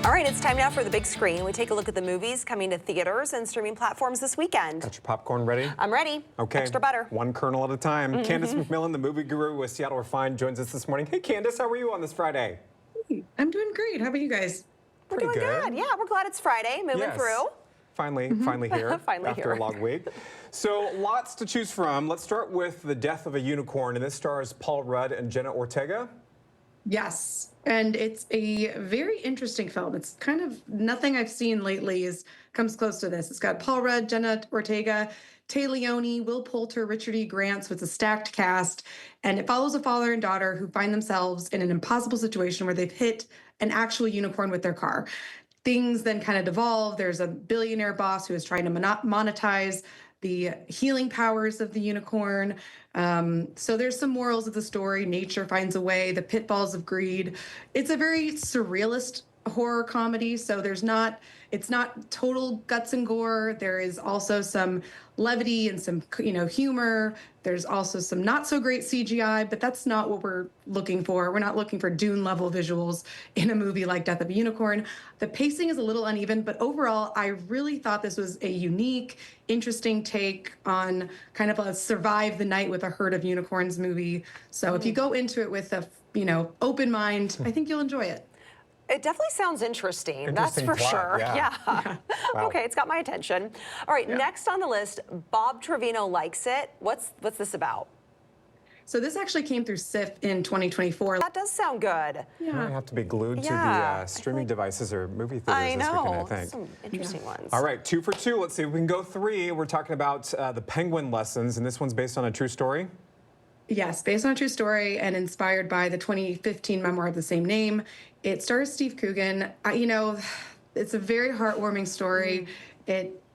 All right, it's time now for the big screen. We take a look at the movies coming to theaters and streaming platforms this weekend. Got your popcorn ready? I'm ready. Okay. Extra butter. One kernel at a time. Candace McMillan, the movie guru with Seattle Refined, joins us this morning. Hey, Candace, how are you on this Friday? I'm doing great. How about you guys? We're doing good. Yeah, we're glad it's Friday. Moving through. Finally here after a long week. So lots to choose from. Let's start with The Death of a Unicorn, and this stars Paul Rudd and Jenna Ortega. Yes, and it's a very interesting film. It's kind of nothing I've seen lately comes close to this. It's got Paul Rudd, Jenna Ortega, Tay Leone, Will Poulter, Richard E. Grant, so it's a stacked cast, and it follows a father and daughter who find themselves in an impossible situation where they've hit an actual unicorn with their car. Things then kind of devolve. There's a billionaire boss who is trying to monetize the healing powers of the unicorn. So there's some morals of the story. Nature finds a way, the pitfalls of greed. It's a very surrealist horror comedy, so it's not total guts and gore. There is also some levity and some humor. There's also some not so great CGI, but that's not what we're looking for. We're not looking for Dune level visuals in a movie like Death of a Unicorn. The pacing is a little uneven, but overall I really thought this was a unique, interesting take on kind of a survive the night with a herd of unicorns movie. So if you go into it with a open mind, I think you'll enjoy it. It definitely sounds interesting. That's for plot, sure. Yeah. Wow. Okay, it's got my attention. All right, next on the list, Bob Trevino Likes It. What's this about? So this actually came through SIF in 2024. That does sound good. You might have to be glued to the streaming devices or movie theaters this weekend, I think. Some interesting ones. All right, 2 for 2. Let's see if we can go 3. We're talking about the Penguin Lessons, and this one's based on a true story. Yes, based on a true story and inspired by the 2015 memoir of the same name. It stars Steve Coogan. It's a very heartwarming story.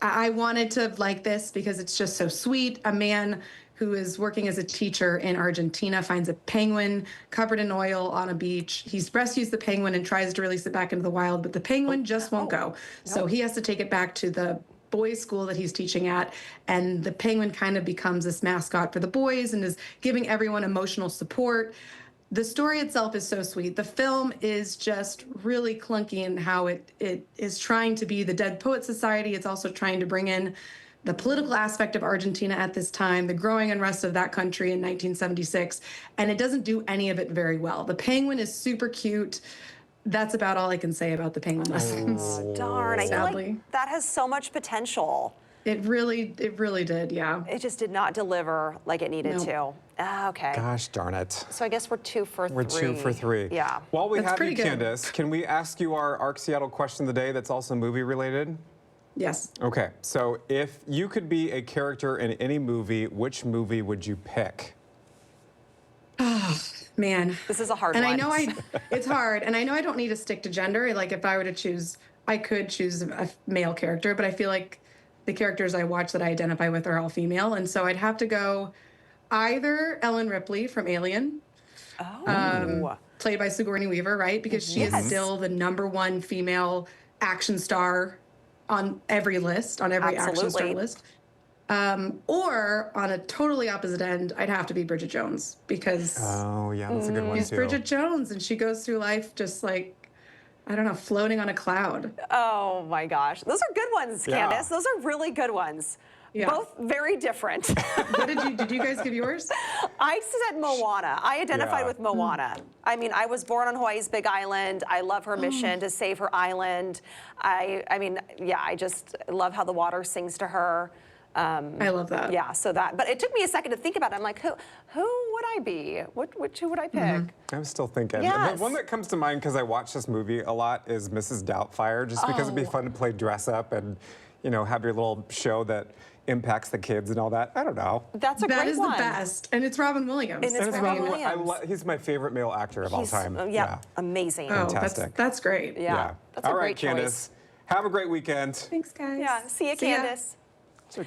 I wanted to like this because it's just so sweet. A man who is working as a teacher in Argentina finds a penguin covered in oil on a beach. He rescues the penguin and tries to release it back into the wild, but the penguin just won't go. So he has to take it back to the boys' school that he's teaching at, and the penguin kind of becomes this mascot for the boys and is giving everyone emotional support. The story itself is so sweet. The film is just really clunky in how it is trying to be the Dead Poet Society. It's also trying to bring in the political aspect of Argentina at this time, the growing unrest of that country in 1976, and it doesn't do any of it very well. The penguin is super cute. That's about all I can say about the Penguin Lessons. Oh, darn. I feel like that has so much potential. It really did, yeah. It just did not deliver like it needed to. Okay. Gosh darn it. So I guess we're 2 for 3. We're 2 for 3. Yeah. While we have you, good. Candace, can we ask you our ARC Seattle question of the day that's also movie related? Yes. Okay, so if you could be a character in any movie, which movie would you pick? Oh, man. This is a hard one. And I know it's hard, and I know I don't need to stick to gender. Like if I were to choose, I could choose a male character, but I feel like the characters I watch that I identify with are all female, and so I'd have to go either Ellen Ripley from Alien, played by Sigourney Weaver, right? Because she is still the #1 female action star on every list, on every action star list. Or on a totally opposite end, I'd have to be Bridget Jones because that's a good one she's too. Bridget Jones, and she goes through life just like, I don't know, floating on a cloud. Oh my gosh, those are good ones, Candace. Those are really good ones. Yeah. Both very different. What did you guys give yours? I said Moana. I identified with Moana. I mean, I was born on Hawaii's Big Island. I love her mission to save her island. I just love how the water sings to her. I love that. Yeah, but it took me a second to think about it. I'm like, who would I be? Who would I pick? I'm still thinking. Yes. The one that comes to mind because I watch this movie a lot is Mrs. Doubtfire, just because it'd be fun to play dress up and, have your little show that impacts the kids and all that. I don't know. That's a great one. That is the best, and it's Robin Williams. And it's Robin Williams. He's my favorite male actor of all time. Amazing. Oh, fantastic. That's great. Yeah. That's a all right, great choice. Candace. Have a great weekend. Thanks, guys. Yeah. See you, Candace.